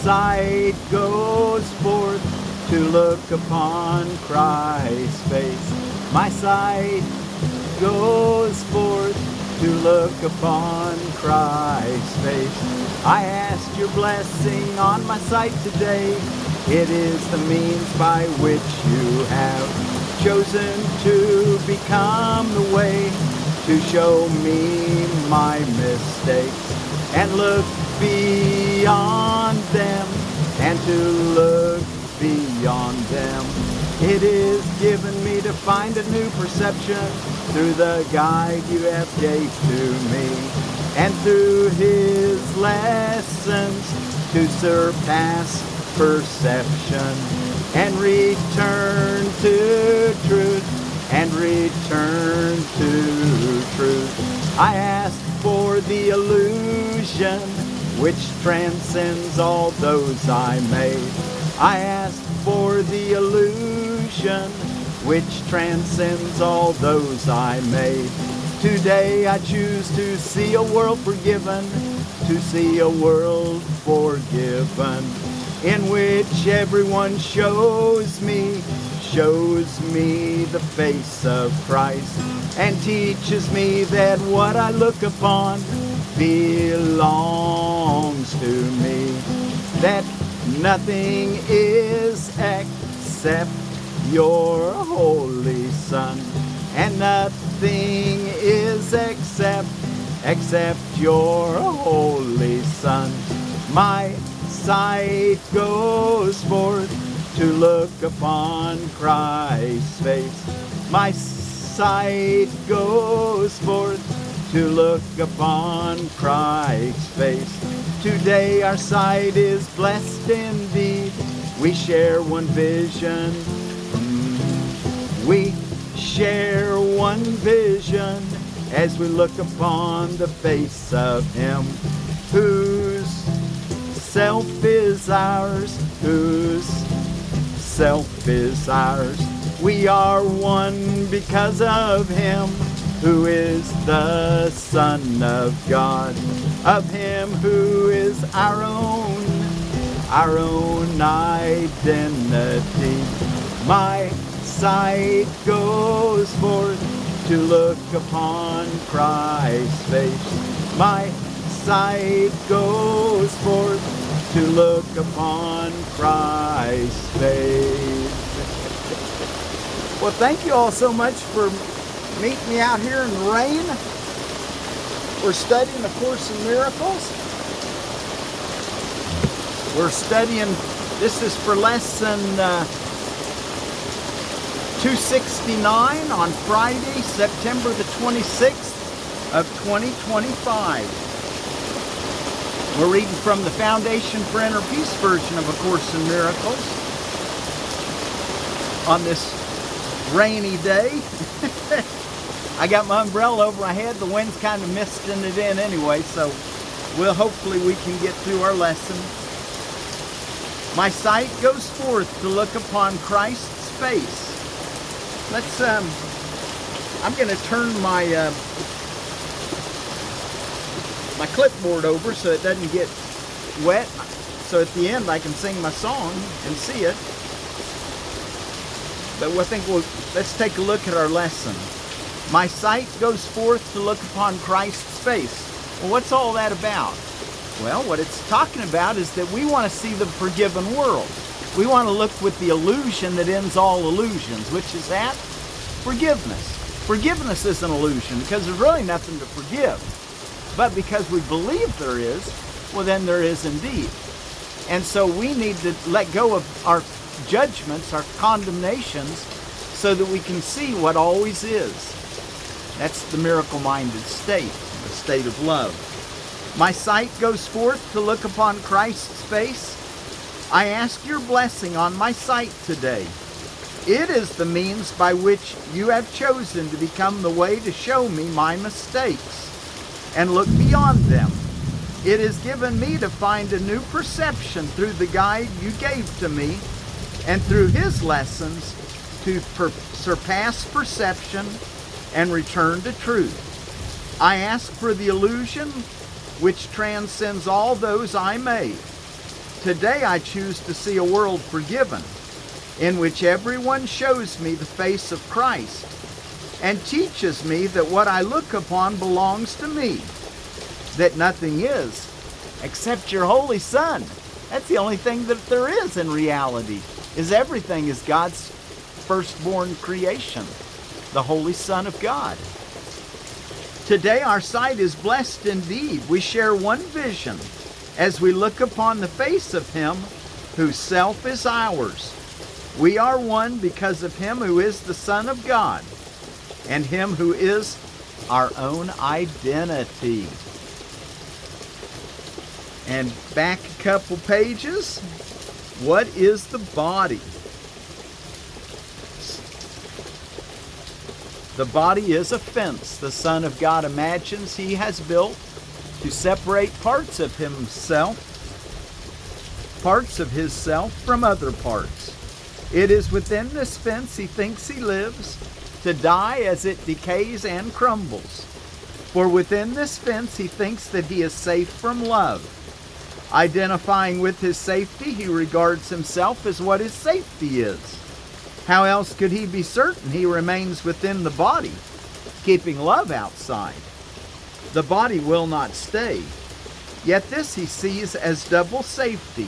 sight goes forth to look upon Christ's face. My sight goes forth to look upon Christ's face. I ask your blessing on my sight today. It is the means by which you have chosen to become the way to show me my mistakes and look beyond them, and to look beyond them. It is given me to find a new perception through the guide you have gave to me, and through his lessons to surpass perception and return to truth, and return to truth. I ask for the illusion which transcends all those I made. I ask for the illusion which transcends all those I made. Today I choose to see a world forgiven, to see a world forgiven, in which everyone shows me the face of Christ, and teaches me that what I look upon belongs to me, that nothing is except your Holy Son, and nothing is except your Holy Son. My sight goes forth to look upon Christ's face. My sight goes forth to look upon Christ's face. Today our sight is blessed indeed. We share one vision. We share one vision as we look upon the face of him whose self is ours, whose self is ours. We are one because of him who is the Son of God, of him who is our own identity. My sight goes forth to look upon Christ's face. My sight goes forth to look upon Christ's face. Well, thank you all so much for meeting me out here in the rain. We're studying A Course in Miracles. We're studying, this is for lesson 269 on Friday, September the 26th of 2025. We're reading from the Foundation for Inner Peace version of A Course in Miracles on this rainy day. I got my umbrella over my head. The wind's kind of misting it in anyway, so hopefully we can get through our lesson. My sight goes forth to look upon Christ's face. Let's, I'm going to turn my my clipboard over so it doesn't get wet, so at the end I can sing my song and see it. But I think let's take a look at our lesson. My sight goes forth to look upon Christ's face. Well, what's all that about? Well, what it's talking about is that we want to see the forgiven world. We want to look with the illusion that ends all illusions, which is that? Forgiveness. Forgiveness is an illusion because there's really nothing to forgive. But because we believe there is, well then there is indeed. And so we need to let go of our judgments, our condemnations, so that we can see what always is. That's the miracle-minded state, the state of love. My sight goes forth to look upon Christ's face. I ask your blessing on my sight today. It is the means by which you have chosen to become the way to show me my mistakes and look beyond them. It is given me to find a new perception through the guide you gave to me, and through his lessons to surpass perception and return to truth. I ask for the illusion which transcends all those I made, Today I choose to see a world forgiven, in which everyone shows me the face of Christ and teaches me that what I look upon belongs to me, that nothing is except your Holy Son. That's the only thing that there is in reality, is everything is God's firstborn creation, the Holy Son of God. Today our sight is blessed indeed. We share one vision as we look upon the face of Him whose self is ours. We are one because of Him who is the Son of God and Him who is our own identity. And back a couple pages, what is the body? The body is a fence the Son of God imagines He has built to separate parts of Himself, parts of His self from other parts. It is within this fence He thinks He lives, to die as it decays and crumbles. For within this fence He thinks that He is safe from love. Identifying with His safety, He regards Himself as what His safety is. How else could He be certain He remains within the body, keeping love outside? The body will not stay. Yet this He sees as double safety.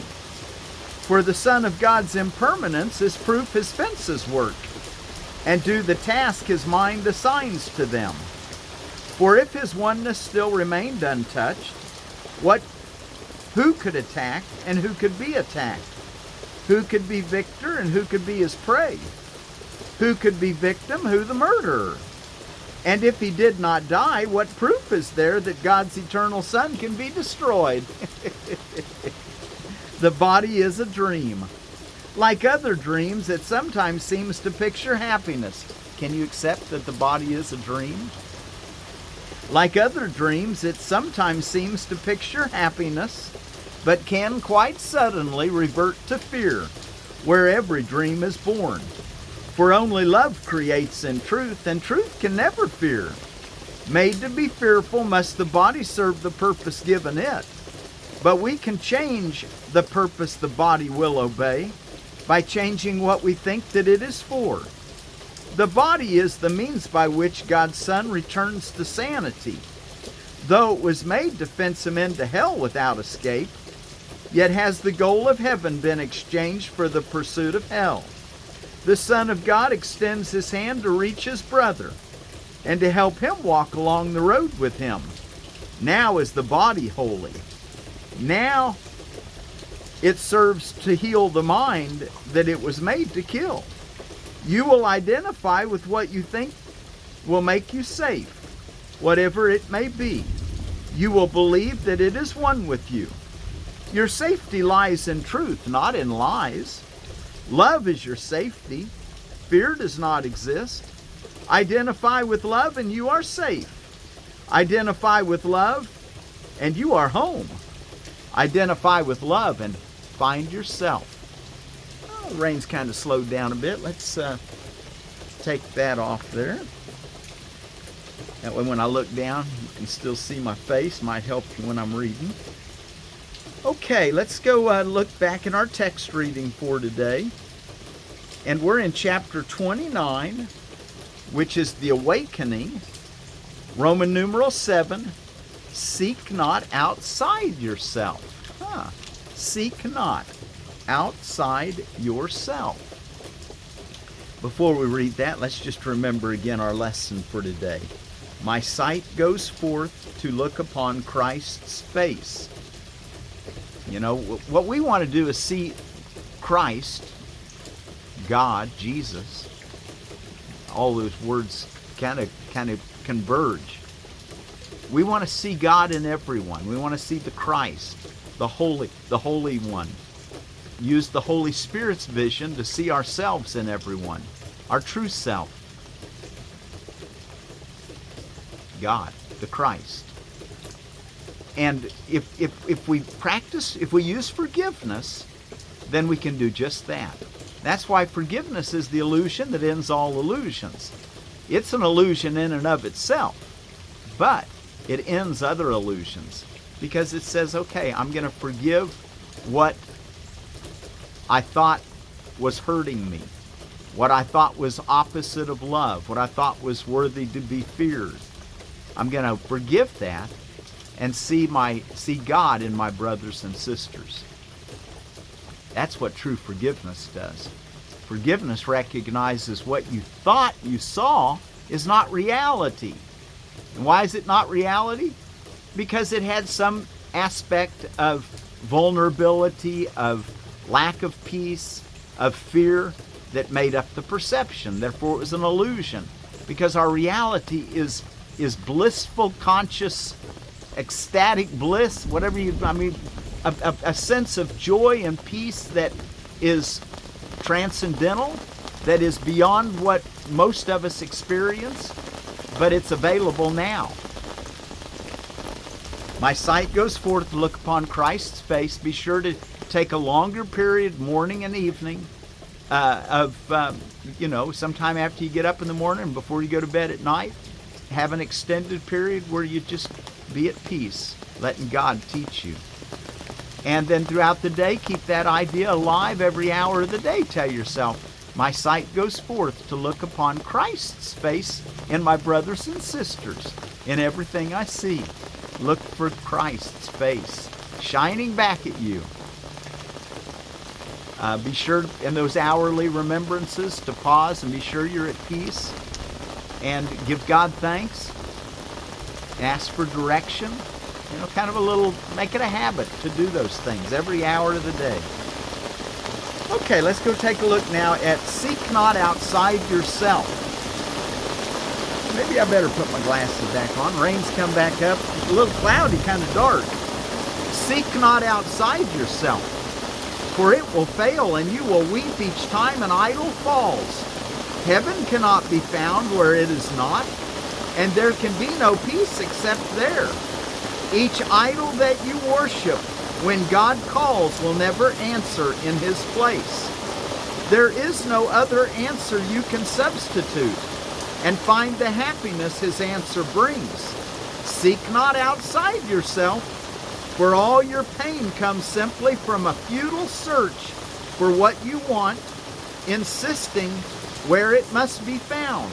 For the Son of God's impermanence is proof His fences work, and do the task His mind assigns to them. For if His oneness still remained untouched, who could attack and who could be attacked? Who could be victor and who could be His prey? Who could be victim, who the murderer? And if He did not die, what proof is there that God's eternal Son can be destroyed? The body is a dream. Like other dreams, it sometimes seems to picture happiness. Can you accept that the body is a dream? Like other dreams, it sometimes seems to picture happiness, but can quite suddenly revert to fear, where every dream is born. For only love creates in truth, and truth can never fear. Made to be fearful must the body serve the purpose given it. But we can change the purpose the body will obey by changing what we think that it is for. The body is the means by which God's Son returns to sanity. Though it was made to fence Him into hell without escape, yet has the goal of heaven been exchanged for the pursuit of hell. The Son of God extends His hand to reach His brother and to help him walk along the road with Him. Now is the body holy. Now it serves to heal the mind that it was made to kill. You will identify with what you think will make you safe, whatever it may be. You will believe that it is one with you. Your safety lies in truth, not in lies. Love is your safety. Fear does not exist. Identify with love and you are safe. Identify with love and you are home. Identify with love and find yourself. Oh, the rain's kind of slowed down a bit. Let's take that off there. That way when I look down, you can still see my face. Might help you when I'm reading. Okay, let's go look back in our text reading for today. And we're in chapter 29, which is the awakening. Roman numeral 7, seek not outside yourself. Seek not outside yourself. Before we read that, let's just remember again our lesson for today. My sight goes forth to look upon Christ's face. You know, what we want to do is see Christ, God, Jesus. All those words kind of converge. We want to see God in everyone. We want to see the Christ, the Holy One. Use the Holy Spirit's vision to see ourselves in everyone, our true self. God, the Christ. And if we use forgiveness, then we can do just that. That's why forgiveness is the illusion that ends all illusions. It's an illusion in and of itself, but it ends other illusions because it says, okay, I'm going to forgive what I thought was hurting me, what I thought was opposite of love, what I thought was worthy to be feared. I'm going to forgive that and see God in my brothers and sisters. That's what true forgiveness does. Forgiveness recognizes what you thought you saw is not reality. And why is it not reality? Because it had some aspect of vulnerability, of lack of peace, of fear that made up the perception. Therefore, it was an illusion. Because our reality is blissful, conscious, ecstatic bliss, whatever a sense of joy and peace that is transcendental, that is beyond what most of us experience, but it's available now. My sight goes forth to look upon Christ's face. Be sure to take a longer period, morning and evening, sometime after you get up in the morning and before you go to bed at night. Have an extended period where you just be at peace, letting God teach you. And then throughout the day, keep that idea alive every hour of the day. Tell yourself, my sight goes forth to look upon Christ's face in my brothers and sisters. In everything I see, look for Christ's face shining back at you. Be sure in those hourly remembrances to pause and be sure you're at peace and give God thanks. Ask for direction. Make it a habit to do those things every hour of the day. Okay, let's go take a look now at seek not outside yourself. Maybe I better put my glasses back on. Rain's come back up. It's a little cloudy, kind of dark. Seek not outside yourself, for it will fail, and you will weep each time an idol falls. Heaven cannot be found where it is not, and there can be no peace except there. Each idol that you worship, when God calls, will never answer in his place. There is no other answer you can substitute, and find the happiness his answer brings. Seek not outside yourself, for all your pain comes simply from a futile search for what you want, insisting where it must be found.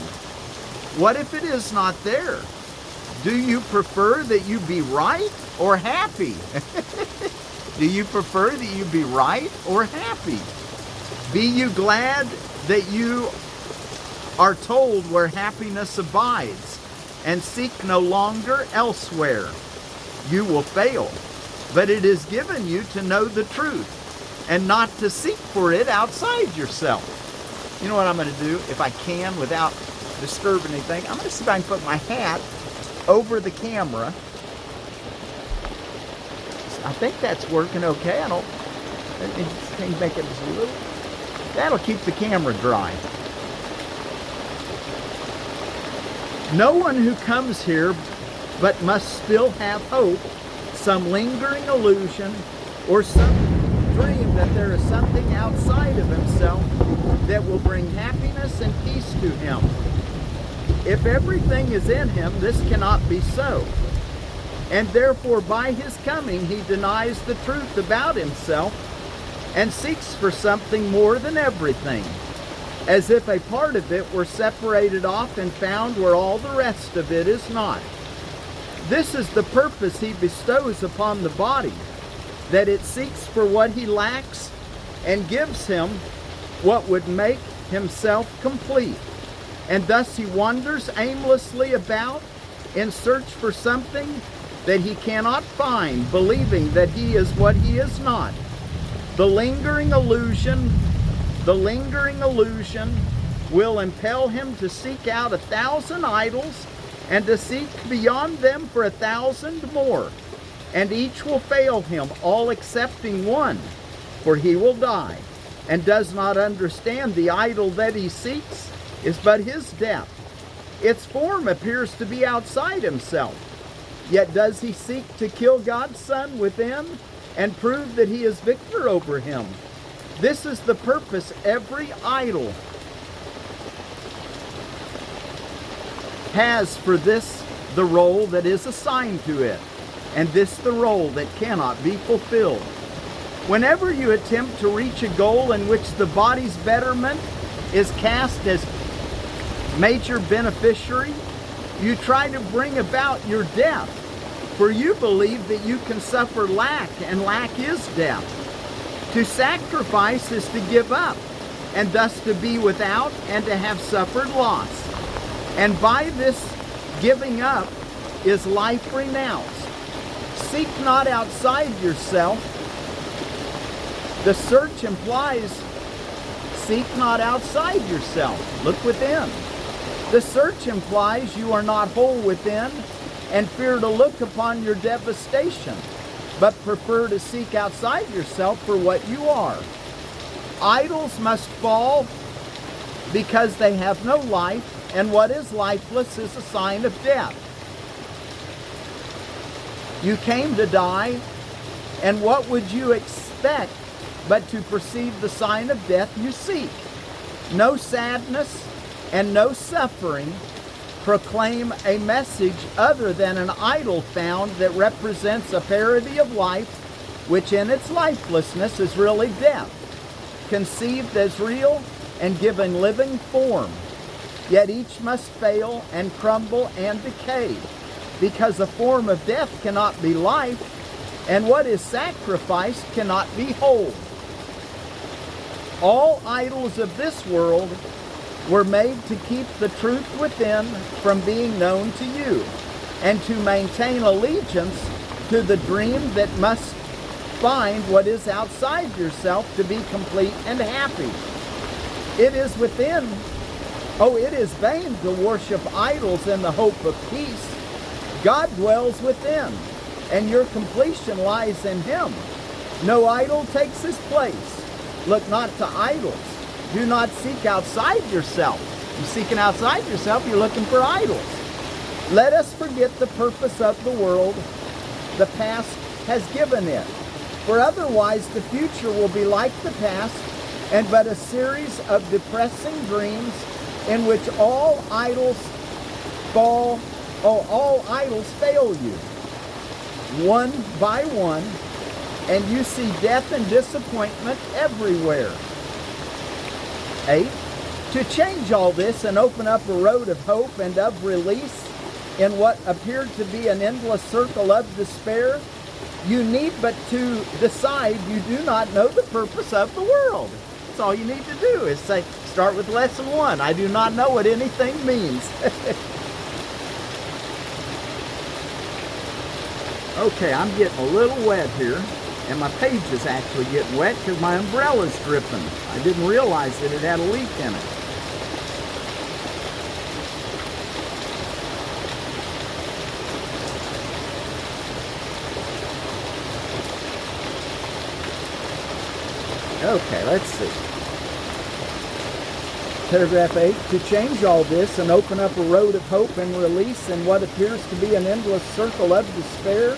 What if it is not there? Do you prefer that you be right or happy? Do you prefer that you be right or happy? Be you glad that you are told where happiness abides, and seek no longer elsewhere. You will fail, but it is given you to know the truth, and not to seek for it outside yourself. You know what I'm going to do, if I can, without disturbing anything? I'm going to see if I can put my hat over the camera. I think that's working okay. Let me make it just a little. That'll keep the camera dry. No one who comes here but must still have hope, some lingering illusion, or some dream that there is something outside of himself that will bring happiness and peace to him. If everything is in him, this cannot be so. And therefore by his coming he denies the truth about himself and seeks for something more than everything, as if a part of it were separated off and found where all the rest of it is not. This is the purpose he bestows upon the body, that it seeks for what he lacks and gives him what would make himself complete. And thus he wanders aimlessly about in search for something that he cannot find, believing that he is what he is not. The lingering illusion will impel him to seek out 1,000 idols and to seek beyond them for 1,000 more. And each will fail him, all excepting one, for he will die, and does not understand the idol that he seeks is but his death. Its form appears to be outside himself. Yet does he seek to kill God's Son within and prove that he is victor over him. This is the purpose every idol has, for this the role that is assigned to it, and this the role that cannot be fulfilled. Whenever you attempt to reach a goal in which the body's betterment is cast as major beneficiary, you try to bring about your death, for you believe that you can suffer lack, and lack is death. To sacrifice is to give up, and thus to be without and to have suffered loss. And by this giving up is life renounced. Seek not outside yourself. The search implies seek not outside yourself. Look within. The search implies you are not whole within and fear to look upon your devastation, but prefer to seek outside yourself for what you are. Idols must fall because they have no life, and what is lifeless is a sign of death. You came to die, and what would you expect but to perceive the sign of death you seek? No sadness and no suffering proclaim a message other than an idol found that represents a parody of life, which in its lifelessness is really death, conceived as real and given living form. Yet each must fail and crumble and decay, because a form of death cannot be life, and what is sacrificed cannot be whole. All idols of this world were made to keep the truth within from being known to you, and to maintain allegiance to the dream that must find what is outside yourself to be complete and happy. It is within. Oh, it is vain to worship idols in the hope of peace. God dwells within, and your completion lies in Him. No idol takes His place. Look not to idols. Do not seek outside yourself. You're seeking outside yourself, you're looking for idols. Let us forget the purpose of the world the past has given it. For otherwise the future will be like the past, and but a series of depressing dreams in which all idols fail you, one by one, and you see death and disappointment everywhere. 8. To change all this and open up a road of hope and of release in what appeared to be an endless circle of despair, you need but to decide you do not know the purpose of the world. That's all you need to do is say, start with lesson 1. I do not know what anything means. Okay, I'm getting a little wet here, and my page is actually getting wet because my umbrella's dripping. I didn't realize that it had a leak in it. Okay, let's see. Paragraph 8, to change all this and open up a road of hope and release in what appears to be an endless circle of despair,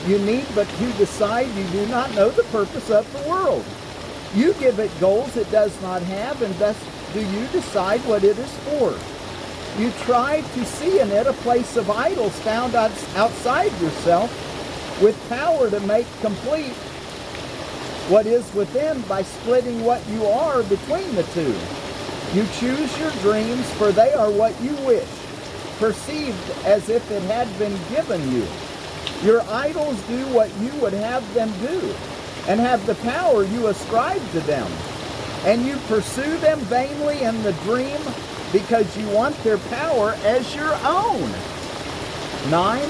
you need but to decide you do not know the purpose of the world. You give it goals it does not have, and thus do you decide what it is for. You try to see in it a place of idols found outside yourself, with power to make complete what is within by splitting what you are between the two. You choose your dreams, for they are what you wish, perceived as if it had been given you. Your idols do what you would have them do, and have the power you ascribe to them. And you pursue them vainly in the dream, because you want their power as your own. 9.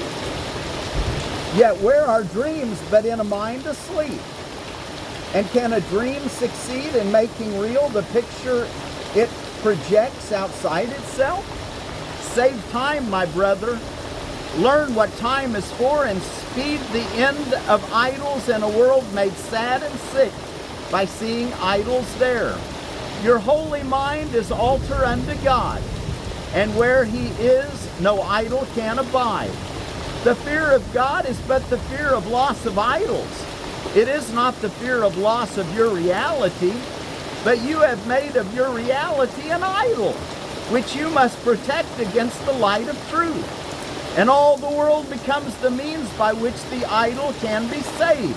Yet where are dreams but in a mind asleep? And can a dream succeed in making real the picture it projects outside itself? Save time, my brother. Learn what time is for, and speed the end of idols in a world made sad and sick by seeing idols there. Your holy mind is altar unto God, and where He is, no idol can abide. The fear of God is but the fear of loss of idols. It is not the fear of loss of your reality, but you have made of your reality an idol, which you must protect against the light of truth. And all the world becomes the means by which the idol can be saved.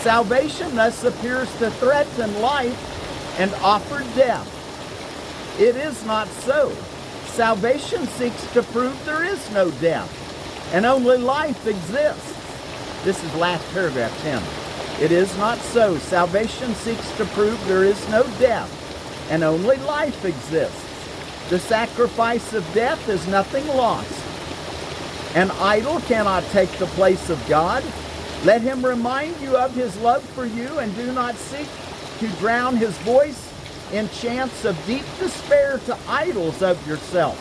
Salvation thus appears to threaten life and offer death. It is not so. Salvation seeks to prove there is no death, and only life exists. This is last paragraph 10. It is not so. Salvation seeks to prove there is no death, and only life exists. The sacrifice of death is nothing lost. An idol cannot take the place of God. Let him remind you of his love for you, and do not seek to drown his voice in chants of deep despair to idols of yourself.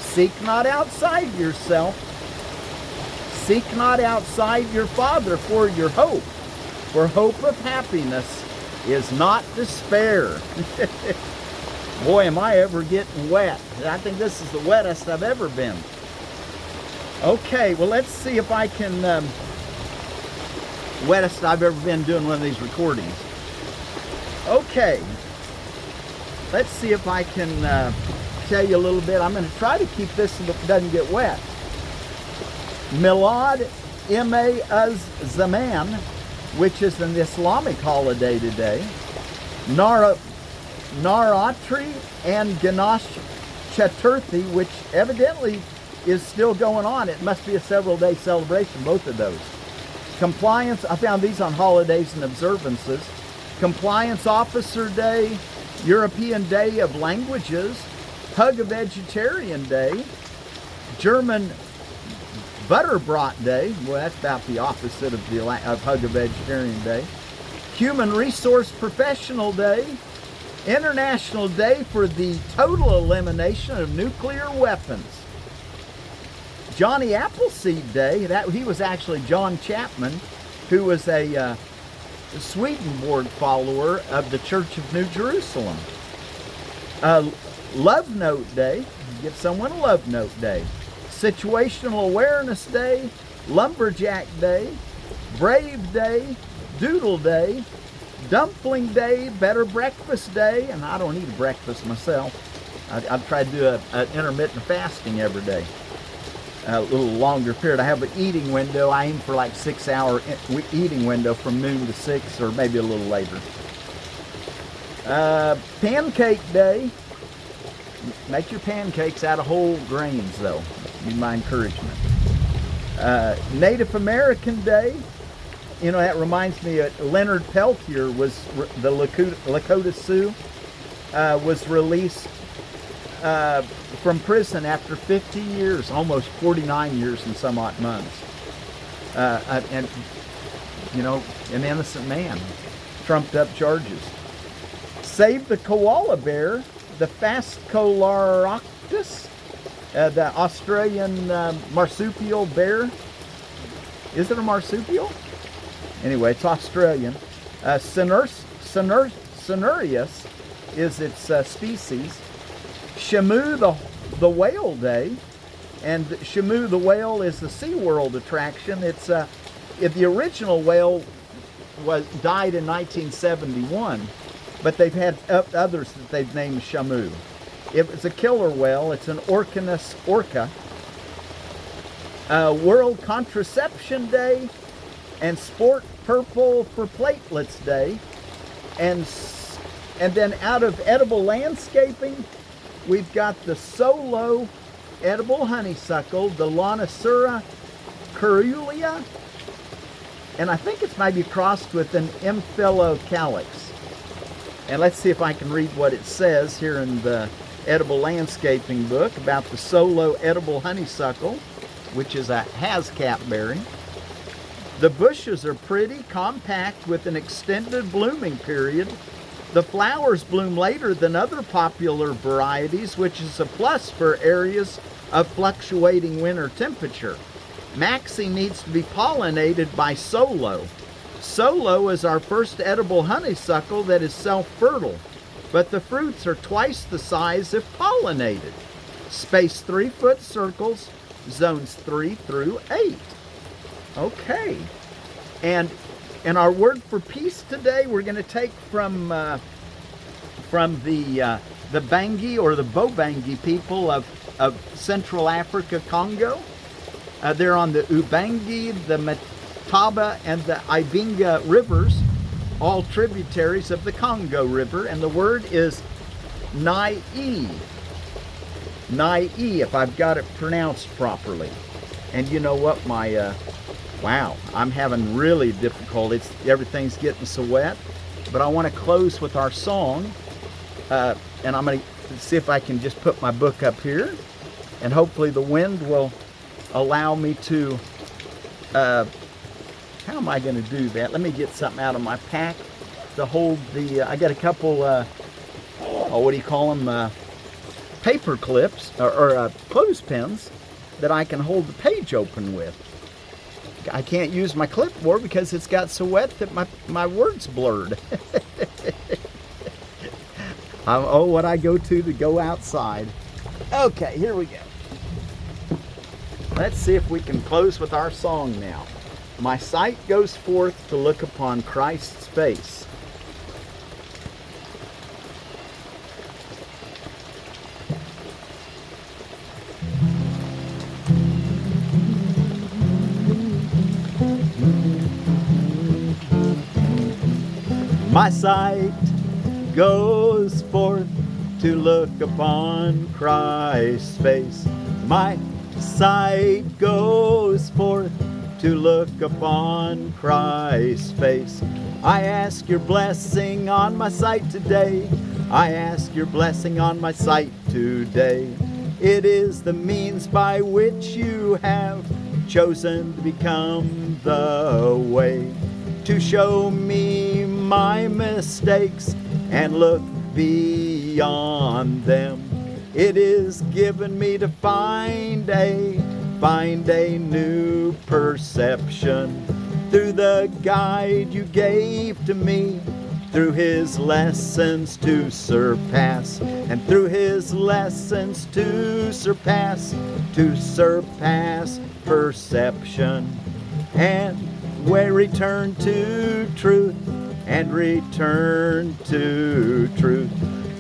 Seek not outside yourself. Seek not outside your Father for your hope. For hope of happiness is not despair. Boy, am I ever getting wet. I think this is the wettest I've ever been. Okay, well, let's see if I can... wettest I've ever been doing one of these recordings. Okay. Let's see if I can tell you a little bit. I'm going to try to keep this so it doesn't get wet. Milan, Imaa-uz-Zamaan, which is an Islamic holiday today. Nararatri and Ganesh Chaturthi, which evidently is still going on. It must be a several-day celebration, both of those. Compliance, I found these on Holidays and Observances. Compliance Officer Day, European Day of Languages, Hug a Vegetarian Day, German Butterbrot Day, well, that's about the opposite of Hug a Vegetarian Day, Human Resource Professional Day, International Day for the Total Elimination of Nuclear Weapons, Johnny Appleseed Day. He was actually John Chapman, who was a Swedenborg follower of the Church of New Jerusalem. Love Note Day. Give someone a Love Note Day. Situational Awareness Day. Lumberjack Day. Brave Day. Doodle Day. Dumpling Day. Better Breakfast Day. And I don't eat a breakfast myself. I've tried to do an intermittent fasting every day. A little longer period. I have an eating window. I aim for like 6-hour eating window from noon to 6, or maybe a little later. Pancake Day. Make your pancakes out of whole grains, though. Be my encouragement. Native American Day. You know, that reminds me of Leonard Peltier, was the Lakota Sioux, was released from prison after 50 years, almost 49 years and some odd months. And, you know, an innocent man, trumped up charges. Save the koala bear, the Phascolarctos, the Australian marsupial bear. Is it a marsupial? Anyway, it's Australian. Cinereus is its species. Shamu the Whale Day, and Shamu the whale is the SeaWorld attraction. It's the original whale died in 1971, but they've had others that they've named Shamu. It's a killer whale. It's an Orcanus orca. World Contraception Day, and Sport Purple for Platelets Day, and then out of edible landscaping, we've got the solo edible honeysuckle, the Lonicera caerulea, and I think it's maybe crossed with an Amphilocalyx. And let's see if I can read what it says here in the edible landscaping book about the solo edible honeysuckle, which is a hascap berry. The bushes are pretty, compact, with an extended blooming period. The flowers bloom later than other popular varieties, which is a plus for areas of fluctuating winter temperature. Maxie needs to be pollinated by Solo. Solo is our first edible honeysuckle that is self-fertile, but the fruits are twice the size if pollinated. Space 3-foot circles, zones 3 through 8. Okay, and our word for peace today, we're going to take from the Bangi or the Bobangi people of Central Africa, Congo. They're on the Ubangi, the Taba and the Ibinga rivers, all tributaries of the Congo River, and the word is Nyiee. Nyiee, if I've got it pronounced properly. And you know what, wow, I'm having really difficulty. Everything's getting so wet. But I want to close with our song, and I'm going to see if I can just put my book up here, and hopefully the wind will allow me to, how am I going to do that? Let me get something out of my pack to hold the, I got a couple, what do you call them, paper clips, or clothespins that I can hold the page open with. I can't use my clipboard because it's got so wet that my words blurred. Oh, what I go to go outside. Okay, here we go. Let's see if we can close with our song now. My sight goes forth to look upon Christ's face. My sight goes forth to look upon Christ's face. My sight goes forth to look upon Christ's face. I ask your blessing on my sight today. I ask your blessing on my sight today. It is the means by which you have chosen to become the way, to show me my mistakes and look beyond them. It is given me to find a new perception through the guide you gave to me, through his lessons to surpass, and through his lessons to surpass perception, and where return to truth, and return to truth.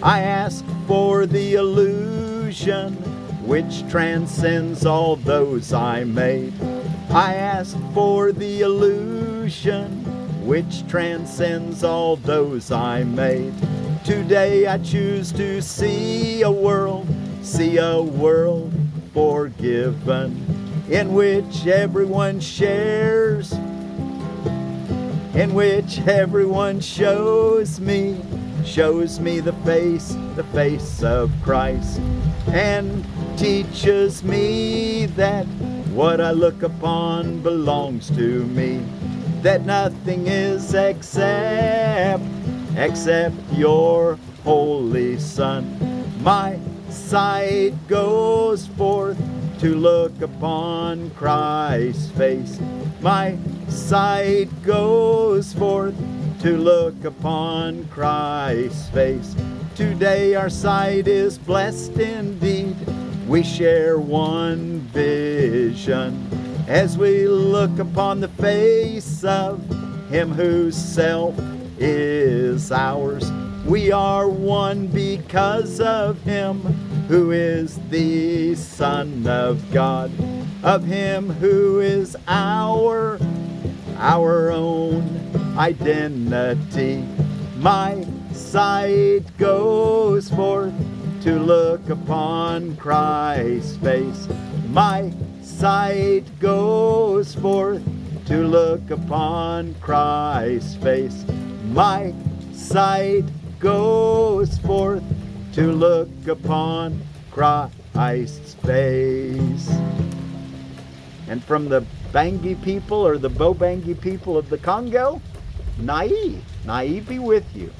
I ask for the illusion which transcends all those I made. I ask for the illusion which transcends all those I made. Today I choose to see a world forgiven, in which everyone shares, in which everyone shows me the face of Christ, and teaches me that what I look upon belongs to me, that nothing is except your Holy Son. My sight goes forth to look upon Christ's face. My sight goes forth to look upon Christ's face. Today our sight is blessed indeed. We share one vision as we look upon the face of him whose self is ours. We are one because of him who is the Son of God, of him who is our own identity. My sight goes forth to look upon Christ's face. My sight goes forth to look upon Christ's face. My sight goes forth to look upon Christ's face. And from the Bangi people, or the Bobangi people of the Congo, Nyiee, Nyiee be with you.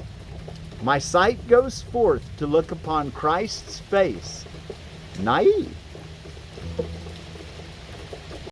My sight goes forth to look upon Christ's face. Nyiee.